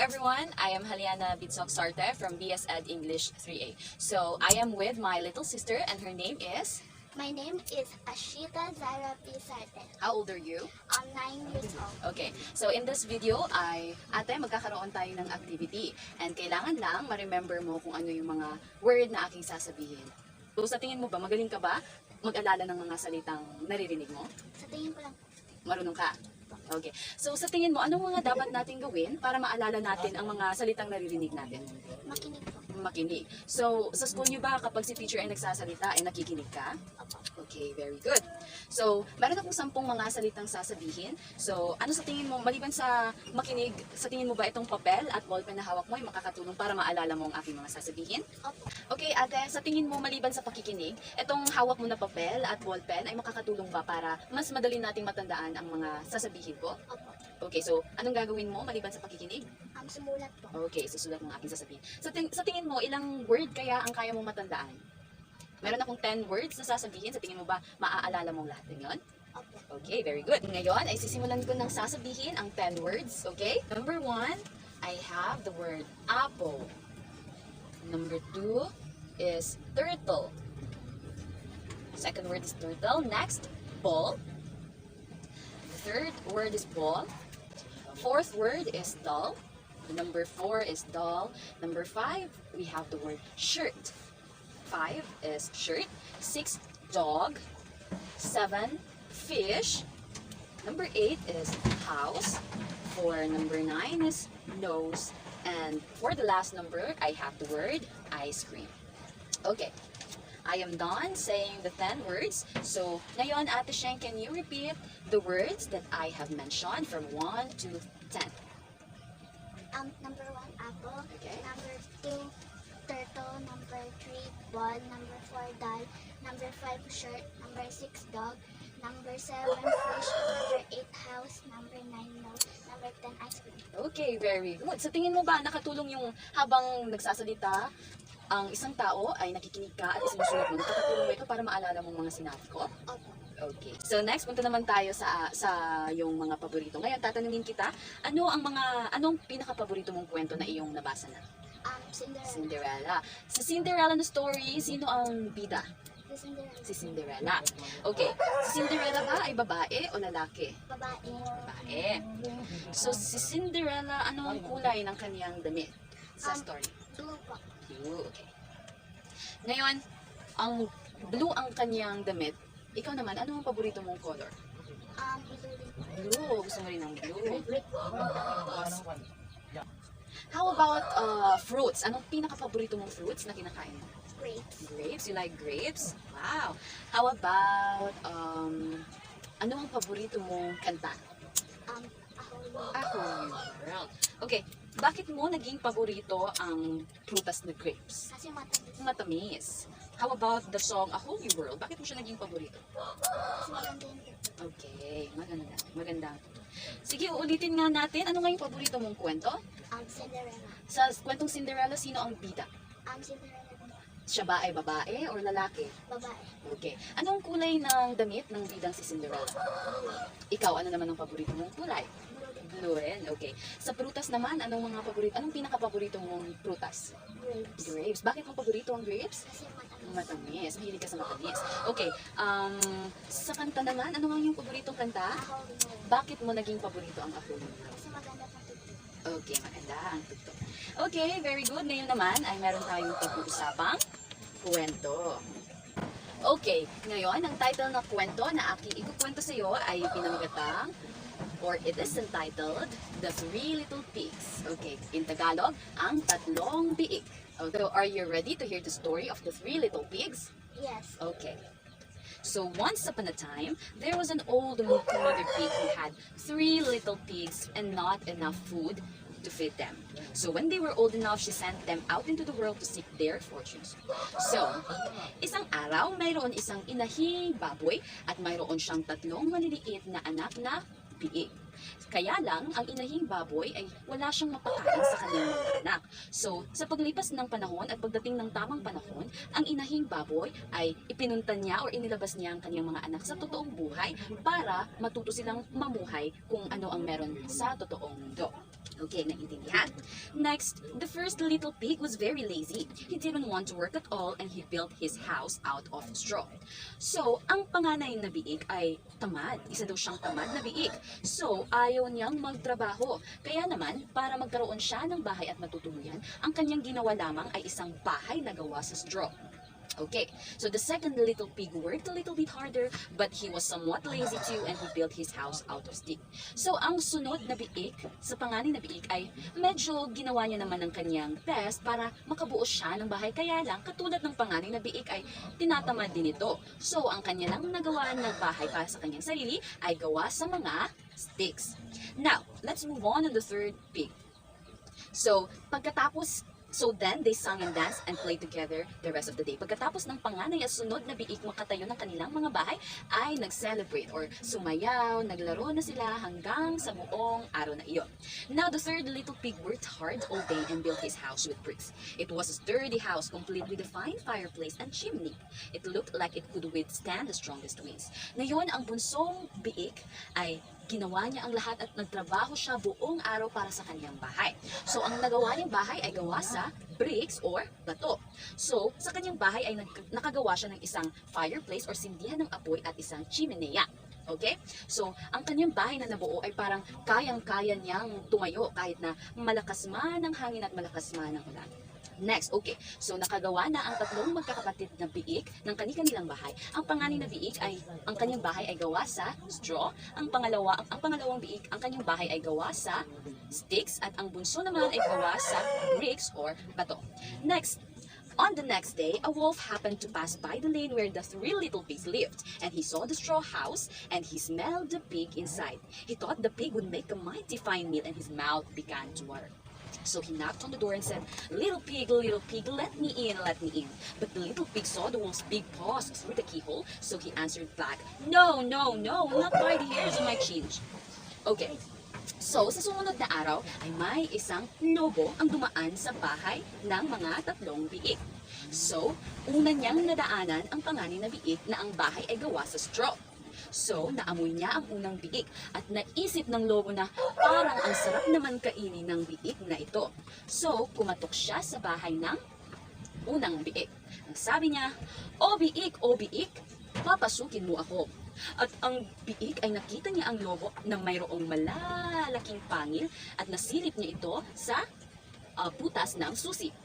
everyone, I am Hallanah B Sarte from BSEd-English 3A. So I am with my little sister and her name is? My name is Ashita Zara P. Sarte. How old are you? I'm 9 years old. Okay, so in this video ay magkakaroon tayo ng activity and kailangan lang ma-remember mo kung ano yung mga word na aking sasabihin. So sa tingin mo ba, magaling ka ba mag-alala ng mga salitang naririnig mo? Sa tingin ko lang, Marunong ka? Okay. So sa tingin mo, anong mga dapat natin gawin para maalala natin ang mga salitang naririnig natin? makinig po. Makinig. So sa school niyo ba kapag si teacher ay nagsasalita ay nakikinig ka? Opo. Okay, very good. So, meron akong 10 mga salitang sasabihin. So, ano sa tingin mo, maliban sa makinig, sa tingin mo ba itong papel at ballpen na hawak mo ay makakatulong para maalala mo ang aking mga sasabihin? Opo. Okay, ate, sa tingin mo maliban sa pakikinig, itong hawak mo na papel at ballpen ay makakatulong ba para mas madali nating matandaan ang mga sasabihin ko? Opo. Okay, so anong gagawin mo maliban sa pakikinig? Sumulat po. Okay, susulat mo ang aking sasabihin. Sa tingin mo, ilang word kaya ang kaya mong matandaan? Meron akong 10 words na sasabihin. Sa tingin mo ba, maaalala mong lahat ng yun? Opo. Okay, very good. Ngayon, ay sisimulan ko ng sasabihin ang 10 words. Okay? Number 1, I have the word apple. Number 2 is turtle. Second word is turtle. Next, ball. The third word is ball. Fourth word is doll. Number 4 is doll. Number 5, we have the word shirt. 5 is shirt. 6, dog. 7, fish. Number 8 is house. For number 9 is nose. And for the last number, I have the word ice cream. Okay. I am done saying the 10 words. So, ngayon, Ate Sheng, can you repeat the words that I have mentioned from 1 to 10? Number 1, apple. Okay. Number 2, turtle. Number 3, ball. Number 4, doll. Number 5, shirt. Number 6, dog. Number 7, fish. Number 8, house. Number 9, nose. Number 10, ice cream. Okay, very good. Sa tingin mo ba nakatulong yung habang nagsasalita, ang isang tao ay nakikinig ka at sinusunod mo? Nakakatulong mo ito para maalala mong mga sinabi ko? Opo. Okay. So next, punta naman tayo sa yung mga paborito. Ngayon, tatanungin kita, anong pinaka-paborito mong kwento na iyong nabasa na? Cinderella. Cinderella. Sa Cinderella na story, sino ang bida? The Cinderella. Si Cinderella. Okay. Si Cinderella ba ay babae o lalaki? Babae. Babae. So si Cinderella, ano ang kulay ng kaniyang damit sa story? Blue po. Blue. Okay. Ngayon, ang blue ang kaniyang damit. Ikaw naman, ano ang paborito mong color? Blue din po. Blue. Gusto mo rin ng blue. How about fruits? Anong pinaka-paborito mong fruits na kinakain mo? Grapes. Grapes? You like grapes? Wow. How about, ano ang paborito mong kanta? Ahoy. World. Okay. Bakit mo naging paborito ang prutas na grapes? Kasi matamis. Matamis. How about the song A Whole New World? Bakit mo siya naging paborito? Kasi maganda yun. Okay, maganda. Maganda. Sige, uulitin nga natin. Ano nga yung paborito mong kwento? Cinderella. Sa kwentong Cinderella, sino ang bida? Cinderella din po. Siya ba ay babae or lalaki? Babae. Okay. Anong kulay ng damit ng bidang si Cinderella? Ikaw, ano naman ang paborito mong kulay? Blue din. Blue rin. Okay. Sa prutas naman, anong pinaka-paborito mong prutas? Grapes. Grapes. Bakit mo paborito ang grapes? Kasi matamis. Matamis. Mahilig ka sa matamis. Okay. Sa kanta naman, ano ang iyong paboritong kanta? Ahoy. Bakit mo naging paborito ang Ako? Kasi maganda pa ito. Okay, maganda ang tugtog. Okay, very good. Ngayon naman ay meron tayong pag-uusapang kwento. Okay, ngayon ang title ng kwento na aking ikukwento sa iyo ay pinamagatang or it is entitled The Three Little Pigs. Okay, in Tagalog, ang tatlong biik. Okay, so are you ready to hear the story of the Three Little Pigs? Yes. Okay. So once upon a time, there was an old mother pig who had 3 little pigs and not enough food to feed them. So when they were old enough, she sent them out into the world to seek their fortunes. So, isang araw, mayroon isang inahing baboy at mayroon siyang 3 maliliit na anak na biik. Kaya lang, ang inahing baboy ay wala siyang mapakain sa kanyang mga anak. So, sa paglipas ng panahon at pagdating ng tamang panahon, ang inahing baboy ay ipinuntan niya o inilabas niya ang kanyang mga anak sa totoong buhay para matuto silang mamuhay kung ano ang meron sa totoong mundo. Okay, naiintindihan. Next, the first little pig was very lazy. He didn't want to work at all and he built his house out of straw. So, ang panganay na biik ay tamad. Isa daw siyang tamad na biik. So, ayaw niyang magtrabaho. Kaya naman, para magkaroon siya ng bahay at matutuluyan, ang kanyang ginawa lamang ay isang bahay na gawa sa straw. Okay, so the second little pig worked a little bit harder, but he was somewhat lazy too and he built his house out of stick. So ang sunod na biik, sa panganay na biik ay medyo ginawa niya naman ng kanyang best para makabuo siya ng bahay. Kaya lang, katulad ng panganay na biik ay tinatamad din ito. So ang kanya lang nagawa ng bahay para sa kanyang sarili ay gawa sa mga sticks. Now, let's move on the third pig. So then they sang and danced and played together the rest of the day. Pagkatapos ng panganay at sunod na biik makatayo ng kanilang mga bahay, ay nag-celebrate or sumayaw, naglaro na sila hanggang sa buong araw na iyon. Now the third little pig worked hard all day and built his house with bricks. It was a sturdy house complete with a fine fireplace and chimney. It looked like it could withstand the strongest winds. Ngayon, ang bunsong biik ay ginawa niya ang lahat at nagtrabaho siya buong araw para sa kanyang bahay. So, ang nagawa niyang bahay ay gawa sa bricks or bato. So, sa kanyang bahay ay nakagawa siya ng isang fireplace or sindihan ng apoy at isang chimenea. Okay? So, ang kanyang bahay na nabuo ay parang kayang-kaya niyang tumayo kahit na malakas man ang hangin at malakas man ang ulan. Next, okay. So, nakagawa na ang tatlong magkakapatid na biik ng kanilang bahay. Ang panganay na biik ay, ang kanyang bahay ay gawa sa straw. Ang pangalawang biik, ang kanyang bahay ay gawa sa sticks. At ang bunso naman ay gawa sa bricks or bato. Next, on the next day, a wolf happened to pass by the lane where the three little pigs lived, and he saw the straw house, and he smelled the pig inside. He thought the pig would make a mighty fine meal, and his mouth began to water. So he knocked on the door and said, little pig, let me in, let me in." But the little pig saw the wolf's big paws through the keyhole, so he answered back, "No, no, no, not by the hairs of my chin." Okay. So, sa sumunod na araw ay may isang lobo ang dumaan sa bahay ng mga tatlong biik. So, una niyang nadaanan ang panganay na biik na ang bahay ay gawa sa straw. So, naamoy niya ang unang biik at naisip ng lobo na parang ang sarap naman kainin ng biik na ito. So, kumatok siya sa bahay ng unang biik. Ang sabi niya, o biik, papasukin mo ako." At ang biik ay nakita niya ang lobo na mayroong malalaking pangil at nasilip niya ito sa butas ng susi.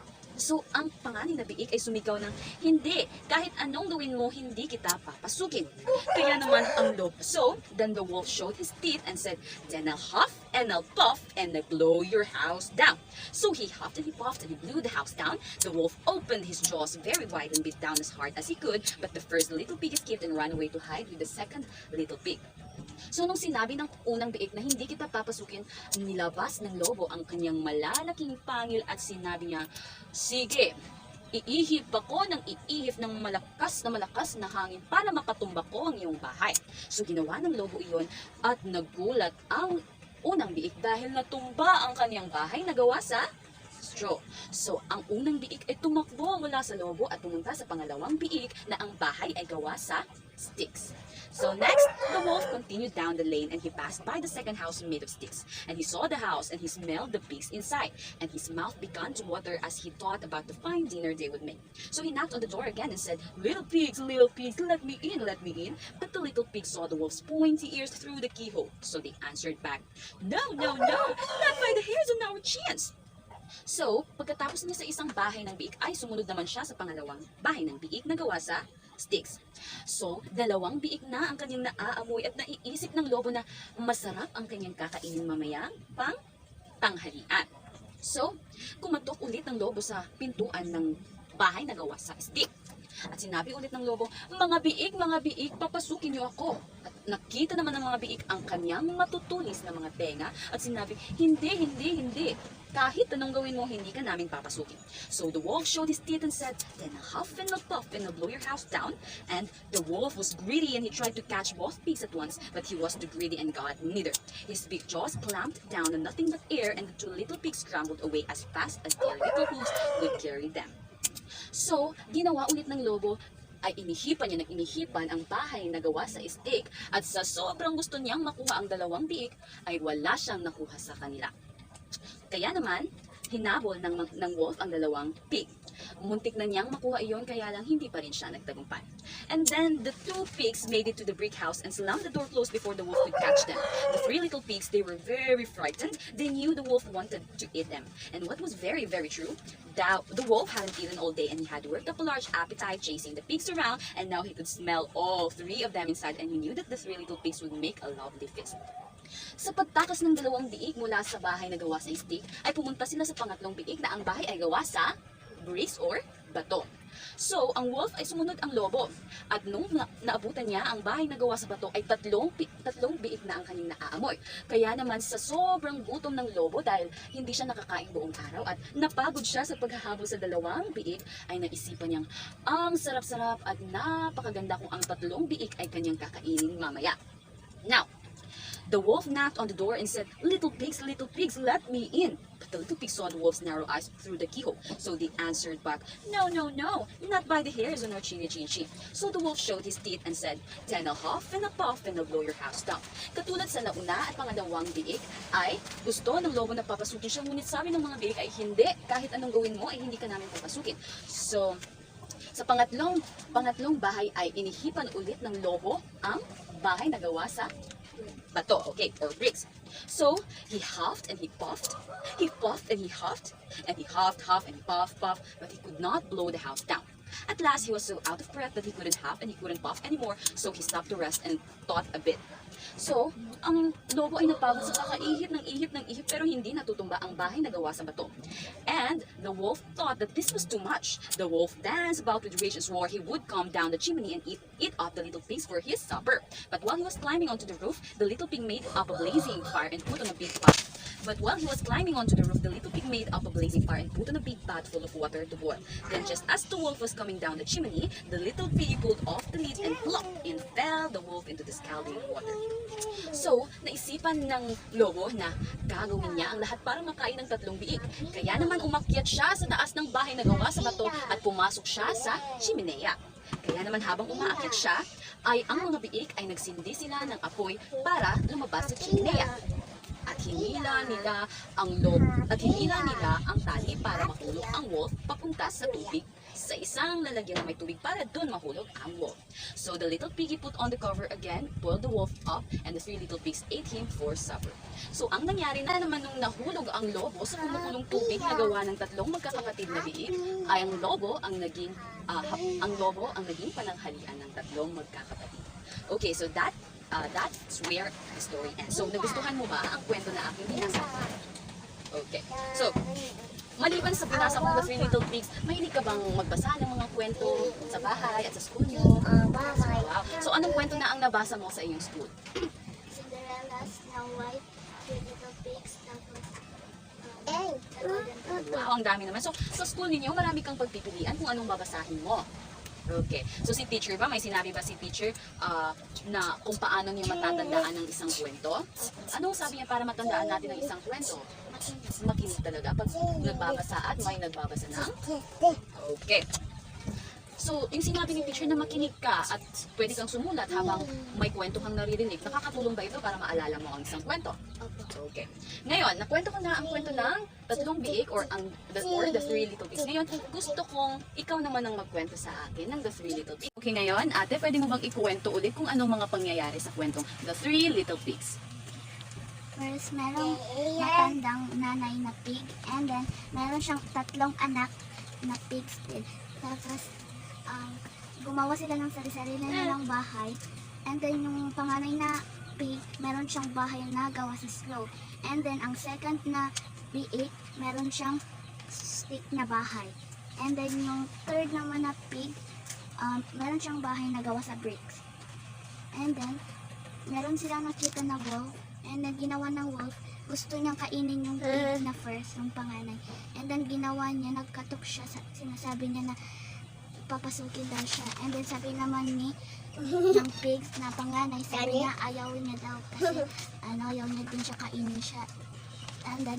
So, ang panganay na biik ay sumigaw ng, "Hindi, kahit anong gawin mo, hindi kita papasukin." Kaya naman ang lobo. So, then the wolf showed his teeth and said, "Then I'll huff and I'll puff and I'll blow your house down." So he huffed and he puffed and he blew the house down. The wolf opened his jaws very wide and bit down as hard as he could, but the first little pig escaped and ran away to hide with the second little pig. So, nung sinabi ng unang biik na hindi kita papasukin, nilabas ng lobo ang kanyang malalaking pangil at sinabi niya, "Sige, iihip ako ng iihip ng malakas na hangin para mapatumba ko ang iyong bahay." So, ginawa ng lobo iyon at nagulat ang unang biik dahil natumba ang kanyang bahay na gawa sa straw. So, ang unang biik ay tumakbo mula sa lobo at pumunta sa pangalawang biik na ang bahay ay gawa sa sticks. So next, the wolf continued down the lane and he passed by the second house made of sticks. And he saw the house and he smelled the pigs inside. And his mouth began to water as he thought about the fine dinner they would make. So he knocked on the door again and said, little pigs, let me in, let me in." But the little pigs saw the wolf's pointy ears through the keyhole. So they answered back, "No, no, no, not by the hairs on our chins." So, pagkatapos niya sa isang bahay ng biik, ay sumunod naman siya sa pangalawang bahay ng biik na gawa sa sticks. So, dalawang biik na ang kanyang naaamoy at naiisip ng lobo na masarap ang kanyang kakainin mamaya pang tanghalian. So, kumatok ulit ng lobo sa pintuan ng bahay na gawa sa stick. At sinabi ulit ng lobo, mga biik, papasukin niyo ako." At nakita naman ng mga biik ang kanyang matutulis na mga tenga at sinabi, hindi. Kahit anong gawin mo, hindi ka namin papasukin." So the wolf showed his teeth and said, "Then I'll huff and I'll puff and I'll blow your house down." And the wolf was greedy and he tried to catch both pigs at once, but he was too greedy and got neither. His big jaws clamped down on nothing but air, and the two little pigs scrambled away as fast as their little hooves would carry them. So, ginawa ulit ng lobo ay inihipan ang bahay na gawa sa stick, at sa sobrang gusto niyang makuha ang dalawang biik ay wala siyang nakuha sa kanila. Kaya naman, hinabol ng wolf ang dalawang pig. Muntik na niyang makuha iyon, kaya lang hindi pa rin siya nagtagumpay. And then the two pigs made it to the brick house and slammed the door closed before the wolf could catch them. The three little pigs, they were very frightened. They knew the wolf wanted to eat them. And what was very, very true, the wolf hadn't eaten all day and he had worked up a large appetite chasing the pigs around, and now he could smell all three of them inside, and he knew that the three little pigs would make a lovely feast. Sa pagtakas ng dalawang biig mula sa bahay na gawa sa stick, ay pumunta sila sa pangatlong biig na ang bahay ay gawa sa bricks or bato. So, ang wolf ay sumunod ang lobo. At nung naabutan niya ang bahay na gawa sa bato ay tatlong biig na ang kanyang naaamoy. Kaya naman sa sobrang gutom ng lobo dahil hindi siya nakakain buong araw at napagod siya sa paghahabol sa dalawang biig, ay naisipan niyang ang sarap-sarap at napakaganda kung ang tatlong biig ay kanyang kakainin mamaya. Now, the wolf knocked on the door and said, little pigs, let me in." But the little pigs saw the wolf's narrow eyes through the keyhole, so they answered back, "No, no, no, not by the hairs on our chinny chin chin." So the wolf showed his teeth and said, "Then I'll huff and I'll puff and I'll blow your house down." Katulad sa nauna at pangalawang biig, ay gusto ng lobo na papasukin siya, ngunit sabi ng mga biig ay hindi, kahit anong gawin mo ay hindi ka namin papasukin. So, sa pangatlong bahay ay inihipan ulit ng lobo ang bahay na gawa sa bato, okay, or bricks. So, he huffed and he puffed and he huffed, and he huffed, and he puffed, but he could not blow the house down. At last, he was so out of breath that he couldn't huff and he couldn't puff anymore, so he stopped to rest and thought a bit. So, ang lobo ay napagod sa kakaihip ng ihip pero hindi natutumba ang bahay na gawa sa bato. And the wolf thought that this was too much. The wolf danced about with rage and swore he would come down the chimney and eat up the little pigs for his supper. But while he was climbing onto the roof, the little pig made up a blazing fire and put on a big pot. But while he was climbing onto the roof, the little pig made up a blazing fire and put on a big pot full of water to boil. Then just as the wolf was coming down the chimney, the little pig pulled off the lid and plop! In fell the wolf into the scalding water. So, naisipan ng lobo na gagawin niya ang lahat para makain ng tatlong biig. Kaya naman umakyat siya sa taas ng bahay na gawa sa bato at pumasok siya sa chimenea. Kaya naman habang umaakyat siya, ay ang mga biig ay nagsindi sila ng apoy para lumabas sa chimenea. At hinila nila ang tali para mahulog ang wolf papunta sa tubig sa isang lalagyan na may tubig para doon mahulog ang wolf. So the little piggy put on the cover again, pulled the wolf up, and the three little pigs ate him for supper. So ang nangyari na naman nung nahulog ang lobo sa kumukulong tubig na gawa ng tatlong magkakapatid na biig, ay ang lobo ang naging pananghalian ng tatlong magkakapatid. Okay, so that's where the story ends. So, nagustuhan mo ba ang kwento na aking binasa? Okay. So, maliban sa binasa mo, The Three Little Pigs, mahilig ka bang magbasa ng mga kwento sa bahay at sa school niyo? Bahay. Wow. So, anong kwento na ang nabasa mo sa iyong school? Cinderella, Snow White, Three Little Pigs, tapos Wow, ang dami naman. So, sa school ninyo, marami kang pagpipilian kung anong babasahin mo. Okay. So, si teacher ba? May sinabi ba si teacher na kung paano niya matatandaan ng isang kwento? Anong sabi niya para matandaan natin ang isang kwento? Makinig talaga. Pag nagbabasa at may nagbabasa ng? Okay. So, yung sinabi ni teacher na makinig ka at pwede kang sumulat habang may kwento kang naririnig, nakakatulong ba ito para maalala mo ang isang kwento? Okay. Ngayon, nakwento ko na ang kwento ng tatlong biik or the Three Little Pigs. Ngayon, gusto kong ikaw naman ang magkwento sa akin ng The Three Little Pigs. Okay, ngayon, ate, pwede mo bang ikwento ulit kung anong mga pangyayari sa kwentong The Three Little Pigs? First, merong matandang nanay na pig, and then meron siyang tatlong anak na pigs din. Tapos, gumawa sila ng sarili-sarili nilang bahay, and then yung panganay na pig, meron siyang bahay na gawa sa slow. And then, ang second na biik, meron siyang stick na bahay. And then, yung third naman na pig, meron siyang bahay na gawa sa bricks. And then, meron silang nakita na wolf. And then, ginawa ng wolf, gusto niyang kainin yung pig na first, yung panganay. And then, ginawa niya, nagkatok siya, sinasabi niya na papasukin daw siya. And then, sabi naman ng pigs na panganay, sabi niya ayaw niya daw kasi ayaw niya din siya kainin siya. And then,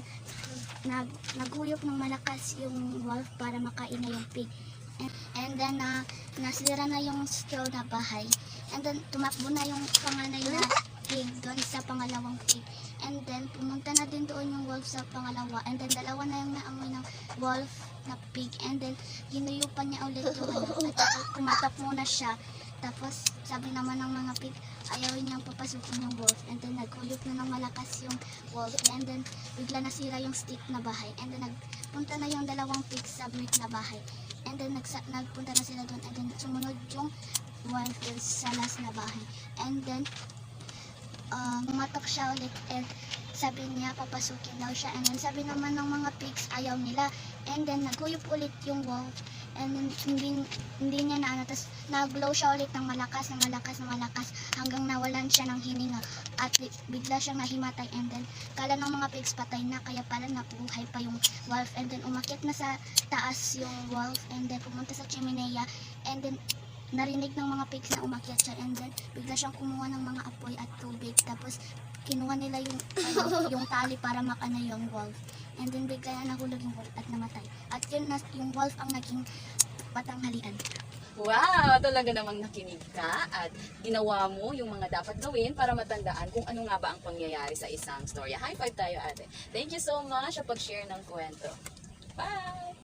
naguyok ng malakas yung wolf para makain na yung pig. And then, nasira na yung straw na bahay. And then, tumakbo na yung panganay na pig doon sa pangalawang pig. And then, pumunta na din doon yung wolf sa pangalawa. And then, dalawa na yung naamoy ng wolf na pig. And then, ginuyupan niya ulit yung at saka kumatak muna siya. Tapos, sabi naman ng mga pig, ayaw niyang papasukin yung wolf. And then, nagkuyot na ng malakas yung wolf. And then, bigla nasira yung stick na bahay. And then, nagpunta na yung dalawang pig sa brick na bahay. And then, nagpunta na sila doon. And then, sumunod yung wolf dun sa last na bahay. And then, pumatok siya ulit and sabi niya papasukin daw siya. And then, sabi naman ng mga pigs, ayaw nila. And then, naguyup ulit yung wolf. And then, hindi niya na ano. Tapos, nag-blow siya ulit ng malakas, hanggang nawalan siya ng hininga. At bigla siyang nahimatay. And then, kala ng mga pigs patay na, kaya pala nabuhay pa yung wolf. And then, umakyat na sa taas yung wolf. And then, pumunta sa chimenea. And then, narinig ng mga pigs na umakyat siya. And then, bigla siyang kumuha ng mga apoy at tubig. Tapos, kinuha nila yung tali para makana yung wolf. And then, bigla na nahulog yung wolf at namatay. At yun, yung wolf ang naging patanghalian. Wow! Talaga namang nakinig ka at ginawa mo yung mga dapat gawin para matandaan kung ano nga ba ang pangyayari sa isang storya. High five tayo, ate. Thank you so much sa pag-share ng kwento. Bye!